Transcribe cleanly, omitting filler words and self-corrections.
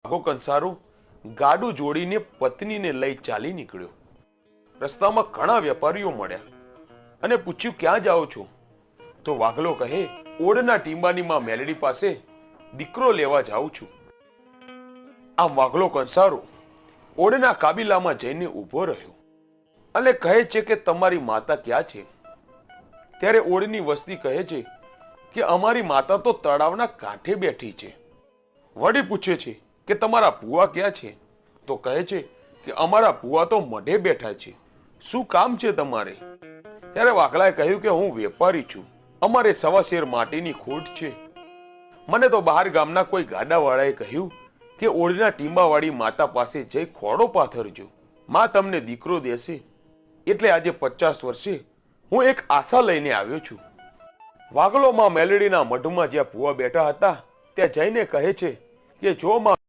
વાઘો કંસારો ગાડું જોડીને પત્નીને લઈ ચાલી નીકળ્યો. રસ્તામાં ઘણા વેપારીઓ મળ્યા અને પૂછ્યું, ક્યાં જાઓ છો? તો વાઘલો કહે, ઓડના ટીંબાની માં મેલડી પાસે દીકરો લેવા જાઉં છું. આમ વાઘલો કંસારો ઓડના કાબિલામાં જઈને ઊભો રહ્યો અને કહે છે કે તમારી માતા ક્યાં છે? ત્યારે ઓડની વસ્તી કહે છે કે અમારી માતા તો તળાવના કાંઠે બેઠી છે. વળી પૂછે છે કે તમારા ભુવા ક્યાં છે? તો કહે છે કે અમારા ભુવા તો મઢે બેઠા છે. શું કામ છે તમારે? ત્યારે વાઘલાએ કહ્યું કે હું વેપારી છું, અમારે સવા શેર માટીની ખોટ છે. મને તો બહાર ગામના કોઈ ગાડાવાળાએ કહ્યું કે ઓળના ટીંબાવાળી માતા પાસે જઈ ખોડો પાથરજો, માં તમને દીકરો દેશે. એટલે આજે 50 વર્ષે હું એક આશા લઈને આવ્યો છું. વાઘલો માં મેલડીના મઢમાં જ્યાં ભુવા બેઠા હતા ત્યાં જઈને કહે છે કે જો માં